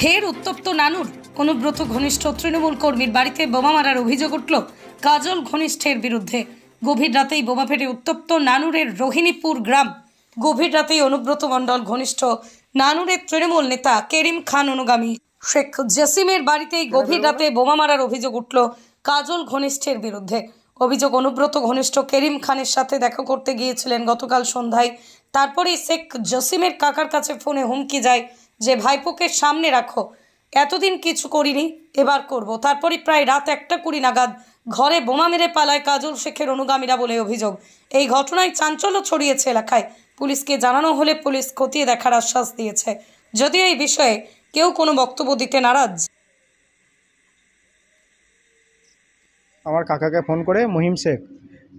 ফের উত্তপ্ত নানুর। অনুব্রত ঘনিষ্ঠ তৃণমূল কর্মীর বাড়িতে বোমা মারার অভিযোগ উঠল কাজল ঘনিষ্ঠের বিরুদ্ধে। গভীর রাতেই বোমা ফেটে উত্তপ্ত নানুরের রোহিণীপুর গ্রাম। গভীর রাতেই অনুব্রত মণ্ডল ঘনিষ্ঠ নানুরের তৃণমূল নেতা কেরিম খান অনুগামী শেখ জসিমের বাড়িতেই গভীর রাতে বোমা মারার অভিযোগ উঠল কাজল ঘনিষ্ঠের বিরুদ্ধে। অভিযোগ, অনুব্রত ঘনিষ্ঠ কেরিম খানের সাথে দেখা করতে গিয়েছিলেন গতকাল সন্ধ্যায়। তারপরেই শেখ জসিমের কাকার কাছে ফোনে হুমকি যায় যে ভাইপোকে সামনে রাখো, এতদিন কিছু করিনি, এবার করব। তারপরই প্রায় রাত 1:20 নাগাদ ঘরে বোমা মেরে পালায় কাজল শেখের অনুগামীরা বলে অভিযোগ। এই ঘটনায় চাঞ্চল্য ছড়িয়েছে এলাকায়। পুলিশকে জানানো হলে পুলিশ খতিয়ে দেখার আশ্বাস দিয়েছে, যদিও এই বিষয়ে কেউ কোনো বক্তব্য দিতে নারাজ। আমার কাকাকে ফোন করে মহিম শেখ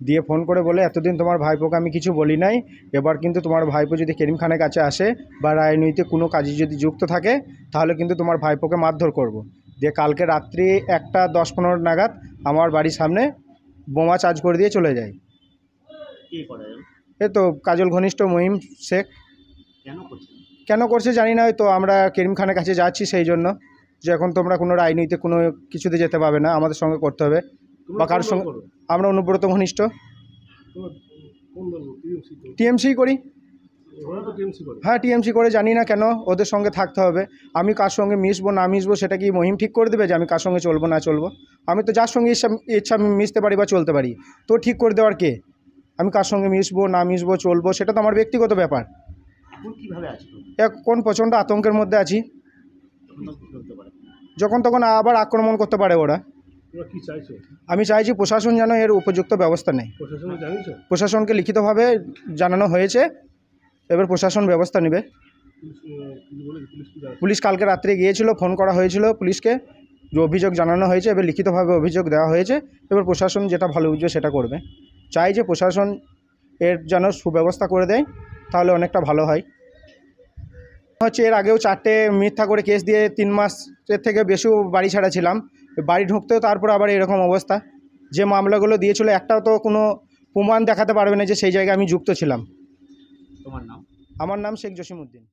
দিয়ে ফোন করে বলে, এতদিন তোমার ভাইপোকে আমি কিছু বলি নাই, এবার কিন্তু তোমার ভাইপো যদি কেরিম খানের কাছে আসে বা রাজনৈতিক কোনো কাজে যদি যুক্ত থাকে তাহলে কিন্তু তোমার ভাইপোকে মারধর করব। দিয়ে কালকে রাত্রি 1:10-15 নাগাদ আমার বাড়ির সামনে বোমা চার্জ করে দিয়ে চলে যায়। এ তো কাজল ঘনিষ্ঠ মহিম শেখ। কেন করছে জানি না, তো আমরা কেরিম খানের কাছে যাচ্ছি সেই জন্য, যে এখন তোমরা কোনো রাজনীতিতে কোনো কিছুতে যেতে পারবে না, আমাদের সঙ্গে করতে হবে বা কারোর সঙ্গে। আমরা অনুব্রত ঘনিষ্ঠ টিএমসি করি। হ্যাঁ, টিএমসি করে, জানি না কেন ওদের সঙ্গে থাকতে হবে। আমি কার সঙ্গে মিশবো না মিশবো সেটা কি মহিম ঠিক করে দেবে যে আমি কার সঙ্গে চলবো না চলবো? আমি তো যার সঙ্গে ইচ্ছা মিশতে পারি বা চলতে পারি, তো ঠিক করে দেওয়ার কে? আমি কার সঙ্গে মিশবো না মিশবো চলবো সেটা তো আমার ব্যক্তিগত ব্যাপার। কোন প্রচণ্ড আতঙ্কের মধ্যে আছি, যখন তখন আবার আক্রমণ করতে পারে ওরা। আমি চাইছি প্রশাসন যেন এর উপযুক্ত ব্যবস্থা নেয়। প্রশাসনকে লিখিতভাবে জানানো হয়েছে, এবার প্রশাসন ব্যবস্থা নেবে। পুলিশ কালকে রাত্রে গিয়েছিল, ফোন করা হয়েছিল পুলিশকে, অভিযোগ জানানো হয়েছে, এবার লিখিতভাবে অভিযোগ দেওয়া হয়েছে। এবার প্রশাসন যেটা ভালো বুঝবে সেটা করবে। চাই যে প্রশাসন এর যেন সুব্যবস্থা করে দেয়, তাহলে অনেকটা ভালো হয়। এর আগেও 4টে মিথ্যা করে কেস দিয়ে 3 মাসের থেকে বেশিও বাড়ি ছাড়া ছিলাম। বাড়ি ঢুকতেও তারপর আবার এরকম অবস্থা। যে মামলাগুলো দিয়েছিল একটাও তো কোনো প্রমাণ দেখাতে পারবে না যে সেই জায়গায় আমি যুক্ত ছিলাম। তোমার নাম? আমার নাম শেখ জসিম উদ্দিন।